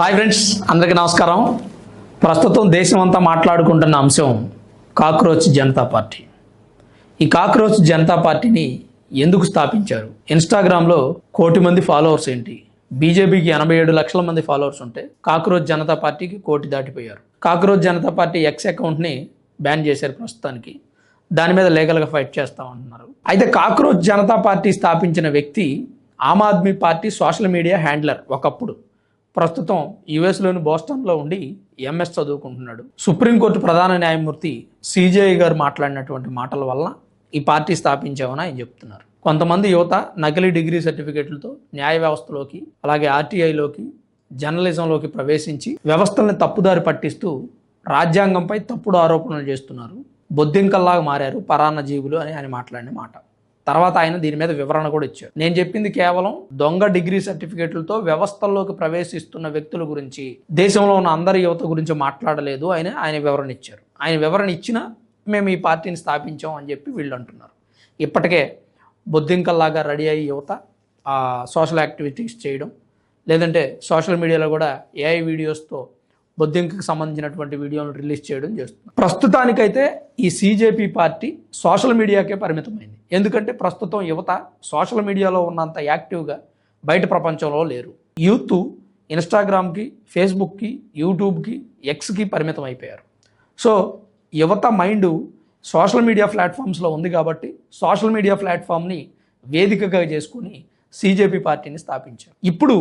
Hi friends, అందరికీ నమస్కారం. ప్రస్తుతం దేశం అంతా మాట్లాడుకుంటున్న అంశం కాక్రోచ్ జనతా పార్టీ. ఈ కాక్రోచ్ జనతా పార్టీని ఎందుకు స్థాపించారు? ఇన్స్టాగ్రామ్లో 1 కోటి మంది ఫాలోవర్స్ ఏంటి? బీజేపీకి 87 లక్షల మంది ఫాలోవర్స్ ఉంటే కాక్రోచ్ జనతా పార్టీకి 1 కోటి దాటిపోయారు. కాక్రోచ్ జనతా పార్టీ ఎక్స్ అకౌంట్ని బ్యాన్ చేశారు ప్రస్తుతానికి. దాని మీద లీగల్గా ఫైట్ చేస్తామంటున్నారు. అయితే కాక్రోచ్ జనతా పార్టీ స్థాపించిన వ్యక్తి Aam Aadmi party social media handler. ఒకప్పుడు ప్రస్తుతం యుఎస్లోని బోస్టన్లో ఉండి ఎంఎస్ చదువుకుంటున్నాడు. సుప్రీంకోర్టు ప్రధాన న్యాయమూర్తి సిజేఐ గారు మాట్లాడినటువంటి మాటల వల్ల ఈ పార్టీ స్థాపించామని ఆయన చెప్తున్నారు. కొంతమంది యువత నకిలీ డిగ్రీ సర్టిఫికేట్లతో న్యాయ వ్యవస్థలోకి, అలాగే ఆర్టీఐలోకి, జర్నలిజంలోకి ప్రవేశించి వ్యవస్థల్ని తప్పుదారి పట్టిస్తూ రాజ్యాంగంపై తప్పుడు ఆరోపణలు చేస్తున్నారు. బొద్దింకల్లాగా మారారు పరాన్న జీవులు అని ఆయన మాట్లాడిన మాట. తర్వాత ఆయన దీని మీద వివరణ కూడా ఇచ్చారు. నేను చెప్పింది కేవలం దొంగ డిగ్రీ సర్టిఫికేట్లతో వ్యవస్థల్లోకి ప్రవేశిస్తున్న వ్యక్తుల గురించి, దేశంలో ఉన్న అందరి యువత గురించి మాట్లాడలేదు ఆయన వివరణ ఇచ్చారు. ఆయన వివరణ ఇచ్చినా మేము ఈ పార్టీని స్థాపించాం అని చెప్పి వీళ్ళు అంటున్నారు. ఇప్పటికే బొద్దింకల్లాగా రెడీ అయ్యి యువత సోషల్ యాక్టివిటీస్ చేయడం, లేదంటే సోషల్ మీడియాలో కూడా ఏఐ వీడియోస్తో బొద్దింకకు సంబంధించినటువంటి వీడియోలను రిలీజ్ చేయడం చేస్తుంది. ప్రస్తుతానికైతే ఈ సిజేపీ పార్టీ సోషల్ మీడియాకే పరిమితమైంది. ఎందుకంటే ప్రస్తుతం యువత సోషల్ మీడియాలో ఉన్నంత యాక్టివ్గా బయట ప్రపంచంలో లేరు. యూత్ ఇన్స్టాగ్రామ్కి, ఫేస్బుక్కి, యూట్యూబ్కి, ఎక్స్కి పరిమితం అయిపోయారు. సో యువత మైండ్ సోషల్ మీడియా ప్లాట్ఫామ్స్లో ఉంది కాబట్టి సోషల్ మీడియా ప్లాట్ఫామ్ని వేదికగా చేసుకుని సిజేపీ పార్టీని స్థాపించారు. ఇప్పుడు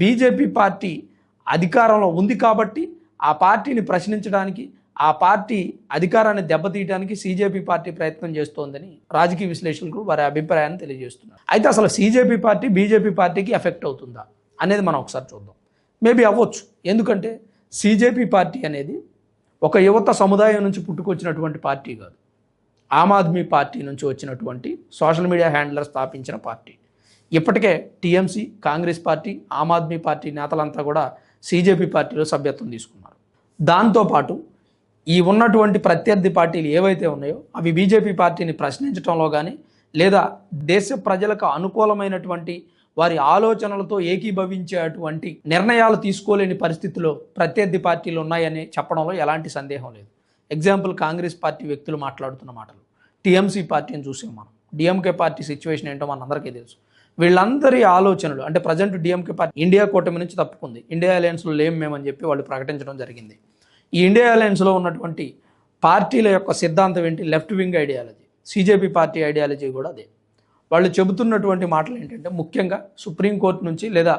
బీజేపీ పార్టీ అధికారంలో ఉంది కాబట్టి ఆ పార్టీని ప్రశ్నించడానికి, ఆ పార్టీ అధికారాన్ని దెబ్బతీయడానికి సిజేపీ పార్టీ ప్రయత్నం చేస్తోందని రాజకీయ విశ్లేషకులు వారి అభిప్రాయాన్ని తెలియజేస్తున్నారు. అయితే అసలు సిజేపీ పార్టీ బీజేపీ పార్టీకి ఎఫెక్ట్ అవుతుందా అనేది మనం ఒకసారి చూద్దాం. మేబీ అవ్వచ్చు. ఎందుకంటే సిజేపీ పార్టీ అనేది ఒక యువత సముదాయం నుంచి పుట్టుకొచ్చినటువంటి పార్టీ కాదు. ఆమ్ ఆద్మీ పార్టీ నుంచి వచ్చినటువంటి సోషల్ మీడియా హ్యాండ్లర్ స్థాపించిన పార్టీ. ఇప్పటికే టీఎంసీ, కాంగ్రెస్ పార్టీ, ఆమ్ ఆద్మీ పార్టీ నేతలంతా కూడా సిజేపీ పార్టీలో సభ్యత్వం తీసుకున్నారు. దాంతోపాటు ఈ ఉన్నటువంటి ప్రత్యర్థి పార్టీలు ఏవైతే ఉన్నాయో అవి బీజేపీ పార్టీని ప్రశ్నించడంలో కానీ, లేదా దేశ ప్రజలకు అనుకూలమైనటువంటి వారి ఆలోచనలతో ఏకీభవించేటువంటి నిర్ణయాలు తీసుకోలేని పరిస్థితిలో ప్రత్యర్థి పార్టీలు ఉన్నాయని చెప్పడంలో ఎలాంటి సందేహం లేదు. ఎగ్జాంపుల్ కాంగ్రెస్ పార్టీ వ్యక్తులు మాట్లాడుతున్న మాటలు. టీఎంసీ పార్టీని చూసాం మనం. డిఎంకే పార్టీ సిచ్యువేషన్ ఏంటో మనందరికీ తెలుసు. వీళ్ళందరి ఆలోచనలు అంటే ప్రజెంట్ డిఎంకే పార్టీ ఇండియా కూటమి నుంచి తప్పుకుంది. ఇండియా అలయన్స్లో లేం మేమని చెప్పి వాళ్ళు ప్రకటించడం జరిగింది. ఈ ఇండియా అలయన్స్లో ఉన్నటువంటి పార్టీల యొక్క సిద్ధాంతం ఏంటి? Left wing ideology. CJP party ideology కూడా అదే. వాళ్ళు చెబుతున్నటువంటి మాటలు ఏంటంటే ముఖ్యంగా సుప్రీంకోర్టు నుంచి లేదా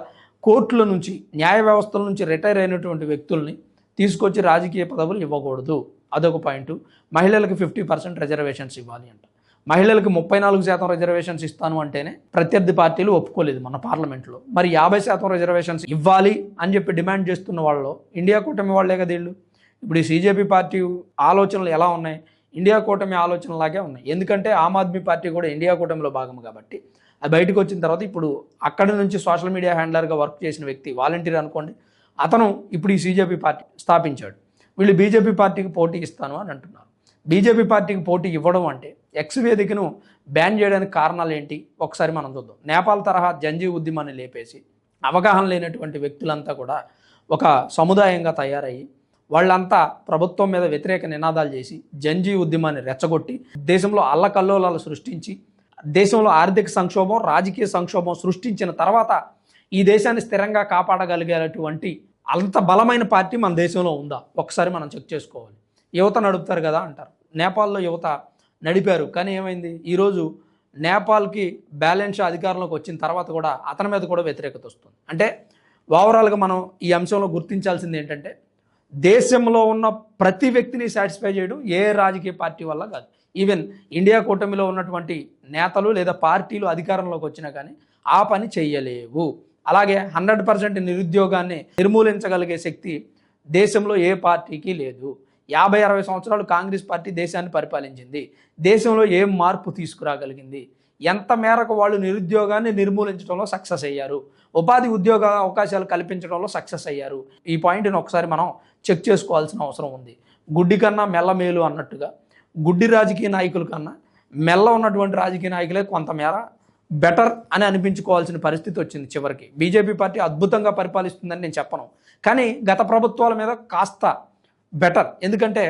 కోర్టుల నుంచి, న్యాయ వ్యవస్థల నుంచి రిటైర్ అయినటువంటి వ్యక్తుల్ని తీసుకొచ్చి రాజకీయ పదవులు ఇవ్వకూడదు, అదొక పాయింట్. మహిళలకు 50% రిజర్వేషన్స్ ఇవ్వాలి అంట. మహిళలకు 34% రిజర్వేషన్స్ ఇస్తాను అంటేనే ప్రత్యర్థి పార్టీలు ఒప్పుకోలేదు మన పార్లమెంట్లో. మరి 50% రిజర్వేషన్స్ ఇవ్వాలి అని చెప్పి డిమాండ్ చేస్తున్న వాళ్ళు ఇండియా కూటమి వాళ్ళే కదా వీళ్ళు. ఇప్పుడు ఈ సిజేపీ పార్టీ ఆలోచనలు ఎలా ఉన్నాయి? ఇండియా కూటమి ఆలోచనలాగే ఉన్నాయి. ఎందుకంటే ఆమ్ ఆద్మీ పార్టీ కూడా ఇండియా కూటమిలో భాగం కాబట్టి అది బయటకు వచ్చిన తర్వాత ఇప్పుడు అక్కడి నుంచి సోషల్ మీడియా హ్యాండ్లర్గా వర్క్ చేసిన వ్యక్తి, వాలంటీర్ అనుకోండి, అతను ఇప్పుడు ఈ సిజేపీ పార్టీ స్థాపించాడు. వీళ్ళు బీజేపీ పార్టీకి పోటీ ఇస్తాను అని అంటున్నారు. బీజేపీ పార్టీకి పోటీ ఇవ్వడం అంటే ఎక్స్ వేదికను బ్యాన్ చేయడానికి కారణాలు ఏంటి ఒకసారి మనం చూద్దాం. నేపాల్ తరహా జంజీ ఉద్యమాన్ని లేపేసి అవగాహన లేనటువంటి వ్యక్తులంతా కూడా ఒక సముదాయంగా తయారయ్యి వాళ్ళంతా ప్రభుత్వం మీద వ్యతిరేక నినాదాలు చేసి జంజీ ఉద్యమాన్ని రెచ్చగొట్టి దేశంలో అల్లకల్లోలాలు సృష్టించి దేశంలో ఆర్థిక సంక్షోభం, రాజకీయ సంక్షోభం సృష్టించిన తర్వాత ఈ దేశాన్ని స్థిరంగా కాపాడగలిగేటువంటి అంత బలమైన పార్టీ మన దేశంలో ఉందా ఒకసారి మనం చెక్ చేసుకోవాలి. యువత నడుపుతారు కదా అంటారు. నేపాల్లో యువత నడిపారు, కానీ ఏమైంది? ఈరోజు నేపాల్కి బ్యాలెన్స్ అధికారంలోకి వచ్చిన తర్వాత కూడా అతని మీద కూడా వ్యతిరేకత వస్తుంది. అంటే ఓవరాల్గా మనం ఈ అంశంలో గుర్తించాల్సింది ఏంటంటే దేశంలో ఉన్న ప్రతి వ్యక్తిని సాటిస్ఫై చేయడం ఏ రాజకీయ పార్టీ వల్ల కాదు. ఈవెన్ ఇండియా కూటమిలో ఉన్నటువంటి నేతలు లేదా పార్టీలు అధికారంలోకి వచ్చినా కానీ ఆ పని చెయ్యలేవు. అలాగే 100% నిరుద్యోగాన్ని నిర్మూలించగలిగే శక్తి దేశంలో ఏ పార్టీకి లేదు. 50-60 సంవత్సరాలు కాంగ్రెస్ పార్టీ దేశాన్ని పరిపాలించింది. దేశంలో ఏం మార్పు తీసుకురాగలిగింది? ఎంత మేరకు వాళ్ళు నిరుద్యోగాన్ని నిర్మూలించడంలో సక్సెస్ అయ్యారు, ఉపాధి ఉద్యోగ అవకాశాలు కల్పించడంలో సక్సెస్ అయ్యారు? ఈ పాయింట్ని ఒకసారి మనం చెక్ చేసుకోవాల్సిన అవసరం ఉంది. గుడ్డి కన్నా మెల్ల మేలు అన్నట్టుగా గుడ్డి రాజకీయ నాయకుల కన్నా మెల్ల ఉన్నటువంటి రాజకీయ నాయకులే కొంతమేర బెటర్ అని అనిపించుకోవాల్సిన పరిస్థితి వచ్చింది చివరికి. బీజేపీ పార్టీ అద్భుతంగా పరిపాలిస్తుందని నేను చెప్పను, కానీ గత ప్రభుత్వాల మీద కాస్త బెటర్. ఎందుకంటే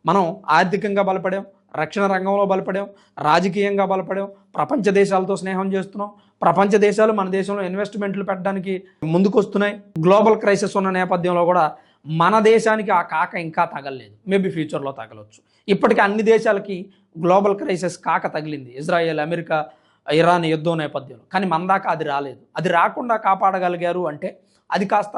మనం ఆర్థికంగా బలపడాం, రక్షణ రంగంలో బలపడాం, రాజకీయంగా బలపడాం, ప్రపంచ దేశాలతో స్నేహం చేస్తున్నాం, ప్రపంచ దేశాలు మన దేశంలో ఇన్వెస్ట్మెంట్లు పెట్టడానికి ముందుకొస్తున్నాయి. గ్లోబల్ క్రైసిస్ ఉన్న నేపథ్యంలో కూడా మన దేశానికి ఆ కాక ఇంకా తగలలేదు. మేబీ ఫ్యూచర్లో తగలవచ్చు. ఇప్పటికీ అన్ని దేశాలకి గ్లోబల్ క్రైసిస్ కాక తగిలింది, ఇజ్రాయెల్, అమెరికా, ఇరాన్ యుద్ధం నేపథ్యంలో. కానీ మన దాకా అది రాలేదు. అది రాకుండా కాపాడగలిగారు అంటే అది కాస్త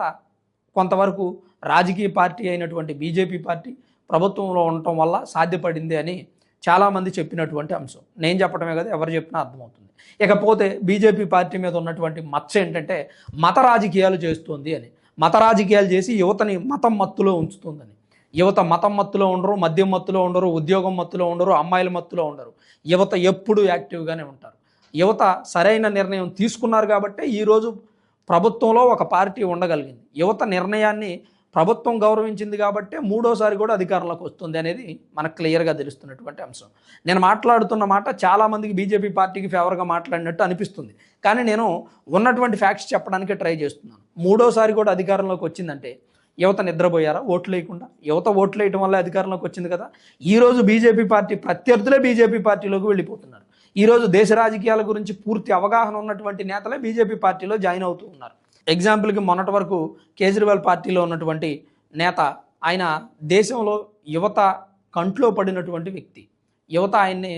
కొంతవరకు రాజకీయ పార్టీ అయినటువంటి బీజేపీ పార్టీ ప్రభుత్వంలో ఉండటం వల్ల సాధ్యపడింది అని చాలామంది చెప్పినటువంటి అంశం. నేను చెప్పడమే కదా, ఎవరు చెప్పినా అర్థమవుతుంది. ఇకపోతే బీజేపీ పార్టీ మీద ఉన్నటువంటి మచ్చ ఏంటంటే మత రాజకీయాలు చేస్తుంది అని. మత రాజకీయాలు చేసి యువతని మతం మత్తులో ఉంచుతుందని. యువత మతం మత్తులో ఉండరు, మద్యం మత్తులో ఉండరు, ఉద్యోగం మత్తులో ఉండరు, అమ్మాయిల మత్తులో ఉండరు. యువత ఎప్పుడూ యాక్టివ్గానే ఉంటారు. యువత సరైన నిర్ణయం తీసుకున్నారు కాబట్టి ఈరోజు ప్రభుత్వంలో ఒక పార్టీ ఉండగలిగింది. యువత నిర్ణయాన్ని ప్రభుత్వం గౌరవించింది కాబట్టి మూడోసారి కూడా అధికారంలోకి వస్తుంది అనేది మనకు క్లియర్గా తెలుస్తున్నటువంటి అంశం. నేను మాట్లాడుతున్న మాట చాలామందికి బీజేపీ పార్టీకి ఫేవర్గా మాట్లాడినట్టు అనిపిస్తుంది. కానీ నేను ఉన్నటువంటి ఫ్యాక్ట్స్ చెప్పడానికే ట్రై చేస్తున్నాను. మూడోసారి కూడా అధికారంలోకి వచ్చిందంటే యువత నిద్రపోయారా ఓట్లు వేయకుండా? యువత ఓట్లు వేయటం వల్ల అధికారంలోకి వచ్చింది కదా. ఈరోజు బీజేపీ పార్టీ ప్రత్యర్థులే బీజేపీ పార్టీలోకి వెళ్ళిపోతున్నారు. ఈరోజు దేశ రాజకీయాల గురించి పూర్తి అవగాహన ఉన్నటువంటి నేతలే బీజేపీ పార్టీలో జాయిన్ అవుతూ ఉన్నారు. ఎగ్జాంపుల్కి మొన్నటి వరకు కేజ్రీవాల్ పార్టీలో ఉన్నటువంటి నేత, ఆయన దేశంలో యువత కంట్లో పడినటువంటి వ్యక్తి. యువత ఆయన్ని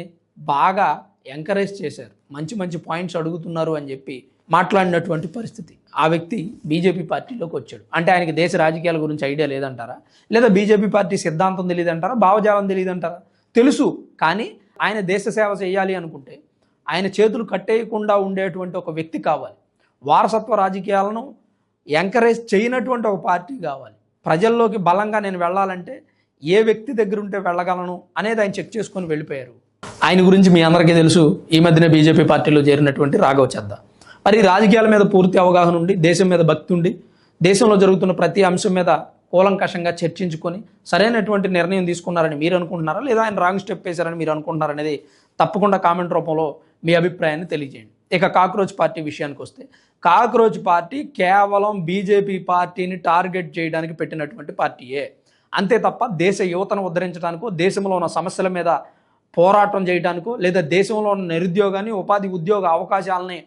బాగా ఎంకరేజ్ చేశారు, మంచి మంచి పాయింట్స్ అడుగుతున్నారు అని చెప్పి మాట్లాడినటువంటి పరిస్థితి. ఆ వ్యక్తి బీజేపీ పార్టీలోకి వచ్చాడు. అంటే ఆయనకి దేశ రాజకీయాల గురించి ఐడియా లేదంటారా? లేదా బీజేపీ పార్టీ సిద్ధాంతం తెలియదంటారా? భావజాలం తెలియదంటారా? తెలుసు. కానీ ఆయన దేశ సేవ చేయాలి అనుకుంటే ఆయన చేతులు కట్టేయకుండా ఉండేటువంటి ఒక వ్యక్తి కావాలి. వారసత్వ రాజకీయాలను ఎంకరేజ్ చేయనటువంటి ఒక పార్టీ కావాలి. ప్రజల్లోకి బలంగా నేను వెళ్ళాలంటే ఏ వ్యక్తి దగ్గర ఉంటే వెళ్ళగలను అనేది ఆయన చెక్ చేసుకొని వెళ్ళిపోయారు. ఆయన గురించి మీ అందరికీ తెలుసు. ఈ మధ్యనే బీజేపీ పార్టీలో చేరినటువంటి రాఘవ్ చద్దా. మరి రాజకీయాల మీద పూర్తి అవగాహన ఉండి, దేశం మీద భక్తి ఉండి, దేశంలో జరుగుతున్న ప్రతి అంశం మీద కూలంకషంగా చర్చించుకొని సరైనటువంటి నిర్ణయం తీసుకున్నారని మీరు అనుకుంటున్నారా? లేదా ఆయన రాంగ్ స్టెప్ వేశారని మీరు అనుకుంటున్నారనేది తప్పకుండా కామెంట్ రూపంలో మీ అభిప్రాయాన్ని తెలియజేయండి. ఇక కాక్రోచ్ పార్టీ విషయానికి వస్తే, కాక్రోచ్ పార్టీ కేవలం బీజేపీ పార్టీని టార్గెట్ చేయడానికి పెట్టినటువంటి పార్టీయే. అంతే తప్ప దేశ యువతను ఉద్ధరించడానికో, దేశంలో ఉన్న సమస్యల మీద పోరాటం చేయడానికో, లేదా దేశంలో ఉన్న నిరుద్యోగాన్ని, ఉపాధి ఉద్యోగ అవకాశాలని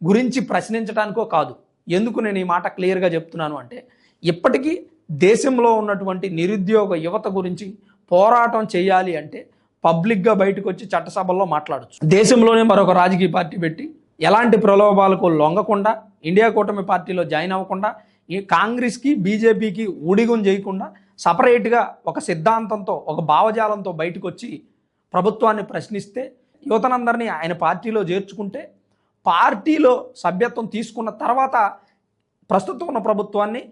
గురించి ప్రశ్నించడానికో కాదు. ఎందుకు నేను ఈ మాట క్లియర్గా చెప్తున్నాను అంటే, ఇప్పటికీ దేశంలో ఉన్నటువంటి నిరుద్యోగ యువత గురించి పోరాటం చేయాలి అంటే పబ్లిక్గా బయటకు వచ్చి చట్టసభల్లో మాట్లాడచ్చు. దేశంలోనే మరొక రాజకీయ పార్టీ పెట్టి ఎలాంటి ప్రలోభాలకు లొంగకుండా, ఇండియా కూటమి పార్టీలో జాయిన్ అవ్వకుండా, ఈ కాంగ్రెస్కి బీజేపీకి ఊడిగం చేయకుండా సపరేట్గా ఒక సిద్ధాంతంతో, ఒక భావజాలంతో బయటకు వచ్చి ప్రభుత్వాన్ని ప్రశ్నిస్తే, యువతనందరినీ ఆయన పార్టీలో చేర్చుకుంటే, పార్టీలో సభ్యత్వం తీసుకున్న తర్వాత ప్రస్తుతం ఉన్న ప్రభుత్వాన్ని,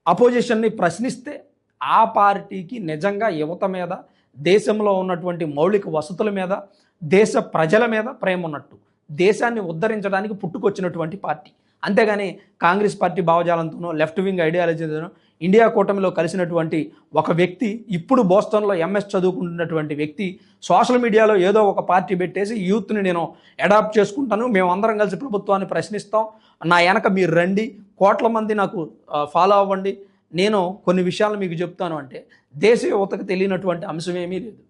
అపోజిషన్ని ప్రశ్నిస్తే ఆ పార్టీకి నిజంగా యువత మీద, దేశంలో ఉన్నటువంటి మౌలిక వసతుల మీద, దేశ ప్రజల మీద ప్రేమ ఉన్నట్టు, దేశాన్ని ఉద్ధరించడానికి పుట్టుకొచ్చినటువంటి పార్టీ. అంతేగాని కాంగ్రెస్ పార్టీ భావజాలంతోనో, లెఫ్ట్ వింగ్ ఐడియాలజీతోనో ఇండియా కూటమిలో కలిసినటువంటి ఒక వ్యక్తి, ఇప్పుడు బోస్టన్లో ఎంఎస్ చదువుకుంటున్నటువంటి వ్యక్తి సోషల్ మీడియాలో ఏదో ఒక పార్టీ పెట్టేసి యూత్ని నేను అడాప్ట్ చేసుకుంటాను, మేమందరం కలిసి ప్రభుత్వాన్ని ప్రశ్నిస్తాం, నా వెనక మీరు రండి, కోట్ల మంది నాకు ఫాలో అవ్వండి, నేను కొన్ని విషయాలు మీకు చెప్తాను అంటే దేశ యువతకు తెలియనటువంటి అంశం ఏమీ లేదు.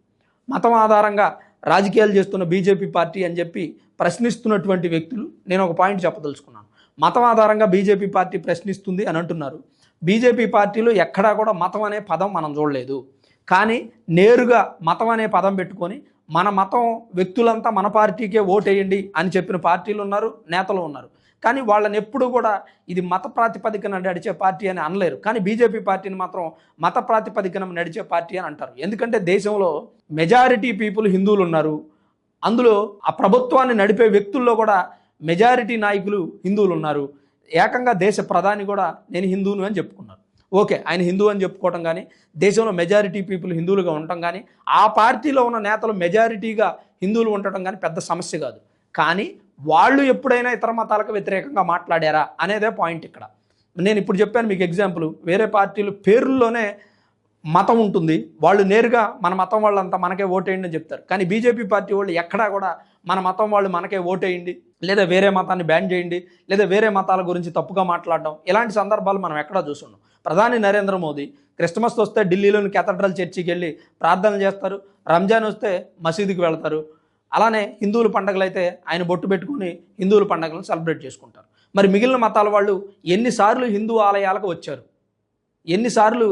మతం ఆధారంగా రాజకీయాలు చేస్తున్న బీజేపీ పార్టీ అని చెప్పి ప్రశ్నిస్తున్నటువంటి వ్యక్తులు, నేను ఒక పాయింట్ చెప్పదలుచుకున్నాను. మతం ఆధారంగా బీజేపీ పార్టీ ప్రశ్నిస్తుంది అని అంటున్నారు. బీజేపీ పార్టీలో ఎక్కడా కూడా మతం అనే పదం మనం చూడలేదు. కానీ నేరుగా మతం అనే పదం పెట్టుకొని మన మతం వ్యక్తులంతా మన పార్టీకే ఓటేయండి అని చెప్పిన పార్టీలు ఉన్నారు, నేతలు ఉన్నారు. కానీ వాళ్ళని ఎప్పుడు కూడా ఇది మత ప్రాతిపదికన నడిచే పార్టీ అని అనలేరు. కానీ బీజేపీ పార్టీని మాత్రం మత ప్రాతిపదికన నడిచే పార్టీ అని అంటారు. ఎందుకంటే దేశంలో మెజారిటీ పీపుల్ హిందువులు ఉన్నారు. అందులో ఆ ప్రభుత్వాన్ని నడిపే వ్యక్తుల్లో కూడా మెజారిటీ నాయకులు హిందువులు ఉన్నారు. ఏకంగా దేశ ప్రధాని కూడా నేను హిందువును అని చెప్పుకున్నారు. ఓకే, ఆయన హిందువు అని చెప్పుకోవటం కానీ, దేశంలో మెజారిటీ పీపుల్ హిందువులుగా ఉండటం కానీ, ఆ పార్టీలో ఉన్న నేతలు మెజారిటీగా హిందువులు ఉండటం కానీ పెద్ద సమస్య కాదు. కానీ వాళ్ళు ఎప్పుడైనా ఇతర మతాలకు వ్యతిరేకంగా మాట్లాడారా అనేదే పాయింట్ ఇక్కడ. నేను ఇప్పుడు చెప్పాను మీకు ఎగ్జాంపుల్. వేరే పార్టీలు పేర్లలోనే మతం ఉంటుంది, వాళ్ళు నేరుగా మన మతం వాళ్ళంతా మనకే ఓటేయండి అని చెప్తారు. కానీ బీజేపీ పార్టీ వాళ్ళు ఎక్కడా కూడా మన మతం వాళ్ళు మనకే ఓటేయండి, లేదా వేరే మతాన్ని బ్యాన్ చేయండి, లేదా వేరే మతాల గురించి తప్పుగా మాట్లాడడం, ఇలాంటి సందర్భాలు మనం ఎక్కడా చూస్తున్నాం. ప్రధాని నరేంద్ర మోదీ క్రిస్మస్ వస్తే ఢిల్లీలోని కేథడ్రల్ చర్చికి వెళ్ళి ప్రార్థనలు చేస్తారు, రంజాన్ వస్తే మసీదుకి వెళ్తారు. అలానే హిందువుల పండుగలు అయితే ఆయన బొట్టు పెట్టుకుని హిందువుల పండుగలను సెలబ్రేట్ చేసుకుంటారు. మరి మిగిలిన మతాల వాళ్ళు ఎన్నిసార్లు హిందూ ఆలయాలకు వచ్చారు, ఎన్నిసార్లు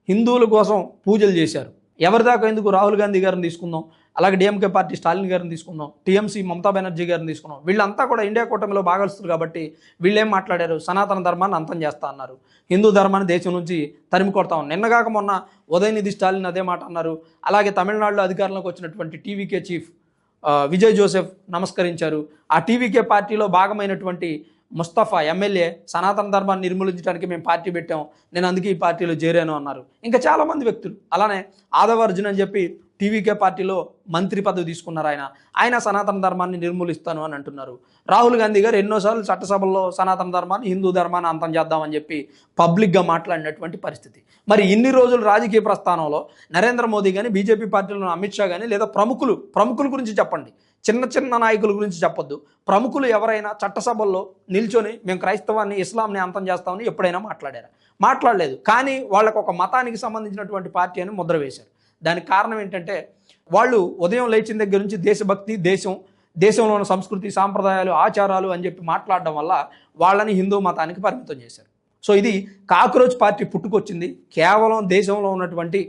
హిందువుల కోసం పూజలు చేశారు? ఎవరి దాకా ఎందుకు రాహుల్ గాంధీ గారిని తీసుకుందాం, అలాగే డిఎంకే పార్టీ స్టాలిన్ గారిని తీసుకుందాం, టీఎంసీ మమతా బెనర్జీ గారిని తీసుకుందాం. వీళ్ళంతా కూడా ఇండియా కూటమిలో భాగస్తులు కాబట్టి వీళ్ళేం మాట్లాడారు? సనాతన ధర్మాన్ని అంతం చేస్తా అన్నారు, హిందూ ధర్మాన్ని దేశం నుంచి తరిమి కొడతాం. నిన్నగాక మొన్న ఉదయనిధి స్టాలిన్ అదే మాట అన్నారు. అలాగే తమిళనాడులో అధికారంలోకి వచ్చినటువంటి టీవీకే చీఫ్ విజయ్ జోసెఫ్ నమస్కరించారు. ఆ టీవీకే పార్టీలో భాగమైనటువంటి ముస్తఫా ఎమ్మెల్యే సనాతన ధర్మాన్ని నిర్మూలించడానికి మేము పార్టీ పెట్టాం, నేను అందుకే ఈ పార్టీలో చేరాను అన్నారు. ఇంకా చాలామంది వ్యక్తులు. అలానే ఆదవ్ అర్జున్ అని చెప్పి టీవీకే పార్టీలో మంత్రి పదవి తీసుకున్నారు. ఆయన సనాతన ధర్మాన్ని నిర్మూలిస్తాను అని అంటున్నారు. రాహుల్ గాంధీ గారు ఎన్నోసార్లు చట్టసభల్లో సనాతన ధర్మాన్ని, హిందూ ధర్మాన్ని అంతం చేద్దామని చెప్పి పబ్లిక్గా మాట్లాడినటువంటి పరిస్థితి. మరి ఇన్ని రోజులు రాజకీయ ప్రస్థానంలో నరేంద్ర మోదీ కానీ, బీజేపీ పార్టీలో అమిత్ షా కానీ, లేదా ప్రముఖుల గురించి చెప్పండి, చిన్న చిన్న నాయకుల గురించి చెప్పొద్దు. ప్రముఖులు ఎవరైనా చట్టసభల్లో నిల్చొని మేము క్రైస్తవాన్ని, ఇస్లాంని అంతం చేస్తామని ఎప్పుడైనా మాట్లాడారా? మాట్లాడలేదు. కానీ వాళ్ళకు ఒక మతానికి సంబంధించినటువంటి పార్టీ అని ముద్ర వేశారు. దానికి కారణం ఏంటంటే వాళ్ళు ఉదయం లేచిన దగ్గర నుంచి దేశభక్తి, దేశంలో ఉన్న సంస్కృతి, సాంప్రదాయాలు, ఆచారాలు అని చెప్పి మాట్లాడడం వల్ల వాళ్ళని హిందూ మతానికి పరిమితం చేశారు. సో ఇది కాక్రోచ్ పార్టీ పుట్టుకొచ్చింది కేవలం దేశంలో ఉన్నటువంటి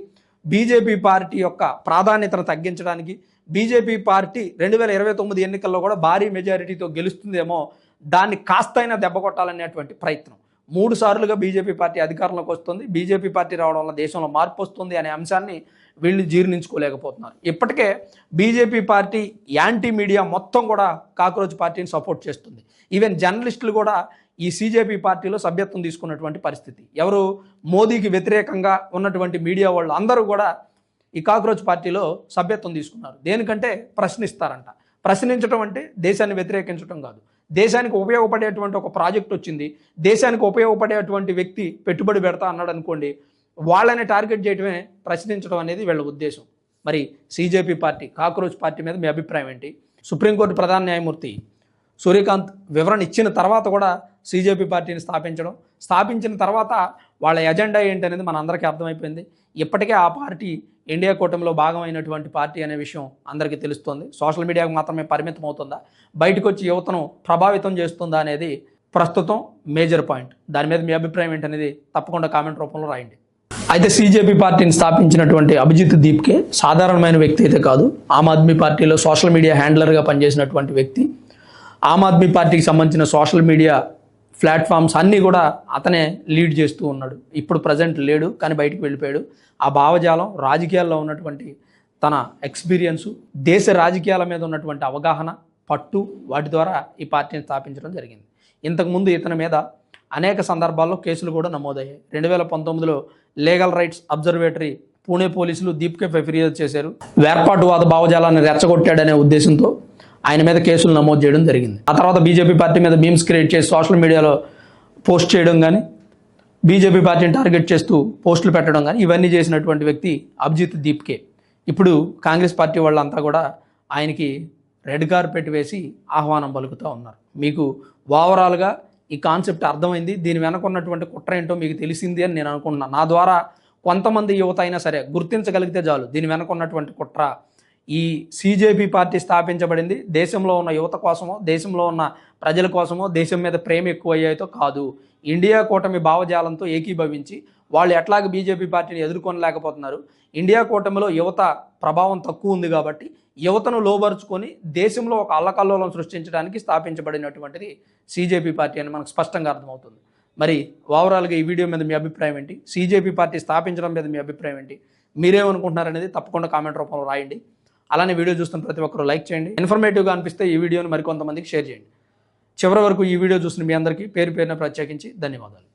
బీజేపీ పార్టీ యొక్క ప్రాధాన్యతను తగ్గించడానికి. బీజేపీ పార్టీ 2029 ఎన్నికల్లో కూడా భారీ మెజారిటీతో గెలుస్తుందేమో, దాన్ని కాస్తైనా దెబ్బ కొట్టాలనేటువంటి ప్రయత్నం. 3 సార్లుగా బీజేపీ పార్టీ అధికారంలోకి వస్తుంది. బీజేపీ పార్టీ రావడం వల్ల దేశంలో మార్పు వస్తుంది అనే అంశాన్ని వీళ్ళు జీర్ణించుకోలేకపోతున్నారు. ఇప్పటికే బీజేపీ పార్టీ యాంటీ మీడియా మొత్తం కూడా కాక్రోచ్ పార్టీని సపోర్ట్ చేస్తుంది. ఈవెన్ జర్నలిస్టులు కూడా ఈ సీజేపీ పార్టీలో సభ్యత్వం తీసుకున్నటువంటి పరిస్థితి. ఎవరు మోదీకి వ్యతిరేకంగా ఉన్నటువంటి మీడియా వాళ్ళు అందరూ కూడా ఈ కాక్రోచ్ పార్టీలో సభ్యత్వం తీసుకున్నారు. దేనికంటే ప్రశ్నిస్తారంట. ప్రశ్నించడం అంటే దేశాన్ని వ్యతిరేకించడం కాదు. దేశానికి ఉపయోగపడేటువంటి ఒక ప్రాజెక్ట్ వచ్చింది, దేశానికి ఉపయోగపడేటువంటి వ్యక్తి పెట్టుబడి పెడతా అన్నాడు అనుకోండి, వాళ్ళని టార్గెట్ చేయడమే ప్రశ్నించడం అనేది వీళ్ళ ఉద్దేశం. మరి సీజేపీ పార్టీ, కాక్రోచ్ పార్టీ మీద మీ అభిప్రాయం ఏంటి? సుప్రీంకోర్టు ప్రధాన న్యాయమూర్తి సూర్యకాంత్ వివరణ ఇచ్చిన తర్వాత కూడా సీజేపీ పార్టీని స్థాపించిన తర్వాత వాళ్ళ ఎజెండా ఏంటనేది మన అందరికీ అర్థమైపోయింది. ఇప్పటికే ఆ పార్టీ ఇండియా కూటమిలో భాగమైనటువంటి పార్టీ అనే విషయం అందరికీ తెలుస్తోంది. సోషల్ మీడియాకు మాత్రమే పరిమితం అవుతుందా, బయటకు వచ్చి యువతను ప్రభావితం చేస్తుందా అనేది ప్రస్తుతం మేజర్ పాయింట్. దాని మీద మీ అభిప్రాయం ఏంటనేది తప్పకుండా కామెంట్ రూపంలో రాయండి. అయితే సీజేపీ పార్టీని స్థాపించినటువంటి అభిజిత్ దీప్కే సాధారణమైన వ్యక్తి అయితే కాదు. ఆమ్ ఆద్మీ పార్టీలో సోషల్ మీడియా హ్యాండ్లర్గా పనిచేసినటువంటి వ్యక్తి. ఆమ్ ఆద్మీ పార్టీకి సంబంధించిన సోషల్ మీడియా ప్లాట్ఫామ్స్ అన్నీ కూడా అతనే లీడ్ చేస్తూ ఉన్నాడు. ఇప్పుడు ప్రజెంట్ లేడు, కానీ బయటికి వెళ్ళిపోయాడు. ఆ భావజాలం, రాజకీయాల్లో ఉన్నటువంటి తన ఎక్స్పీరియన్సు, దేశ రాజకీయాల మీద ఉన్నటువంటి అవగాహన, పట్టు, వాటి ద్వారా ఈ పార్టీని స్థాపించడం జరిగింది. ఇంతకుముందు ఇతని మీద అనేక సందర్భాల్లో కేసులు కూడా నమోదయ్యాయి. 2019లో లీగల్ రైట్స్ అబ్జర్వేటరీ పూణే పోలీసులు దీప్కేపై ఫిర్యాదు చేశారు. వేర్పాటువాద భావజాలాన్ని రెచ్చగొట్టాడనే ఉద్దేశంతో ఆయన మీద కేసులు నమోదు చేయడం జరిగింది. ఆ తర్వాత బీజేపీ పార్టీ మీద మీమ్స్ క్రియేట్ చేసి సోషల్ మీడియాలో పోస్ట్ చేయడం కానీ, బీజేపీ పార్టీని టార్గెట్ చేస్తూ పోస్టులు పెట్టడం కానీ, ఇవన్నీ చేసినటువంటి వ్యక్తి అభిజిత్ దీప్కే. ఇప్పుడు కాంగ్రెస్ పార్టీ వాళ్ళంతా కూడా ఆయనకి రెడ్ కార్పెట్ వేసి ఆహ్వానం పలుకుతూ ఉన్నారు. మీకు ఓవరాల్గా ఈ కాన్సెప్ట్ అర్థమైంది, దీని వెనక ఉన్నటువంటి కుట్ర ఏంటో మీకు తెలిసింది అని నేను అనుకుంటున్నాను. నా ద్వారా కొంతమంది యువత అయినా సరే గుర్తించగలిగితే చాలు దీని వెనక ఉన్నటువంటి కుట్ర. ఈ సీజేపీ పార్టీ స్థాపించబడింది దేశంలో ఉన్న యువత కోసమో, దేశంలో ఉన్న ప్రజల కోసమో, దేశం మీద ప్రేమ ఎక్కువ అయ్యాయితో కాదు. ఇండియా కూటమి భావజాలంతో ఏకీభవించి వాళ్ళు ఎట్లాగ బీజేపీ పార్టీని ఎదుర్కొనలేకపోతున్నారు. ఇండియా కూటమిలో యువత ప్రభావం తక్కువ ఉంది కాబట్టి యువతను లోబరుచుకొని దేశంలో ఒక అల్లకల్లోలం సృష్టించడానికి స్థాపించబడినటువంటిది సీజేపీ పార్టీ అని మనకు స్పష్టంగా అర్థమవుతుంది. మరి ఓవరాల్గా ఈ వీడియో మీద మీ అభిప్రాయం ఏంటి? సీజేపీ పార్టీ స్థాపించడం మీద మీ అభిప్రాయం ఏంటి? మీరేమనుకుంటున్నారనేది తప్పకుండా కామెంట్ రూపంలో రాయండి. అలానే వీడియో చూస్తున్న ప్రతి ఒక్కరు లైక్ చేయండి. ఇన్ఫర్మేటివ్గా అనిపిస్తే ఈ వీడియోని మరికొంతమందికి షేర్ చేయండి. చివరి వరకు ఈ వీడియో చూసిన మీ అందరికీ పేరు పేరున ప్రత్యేకించి ధన్యవాదాలు.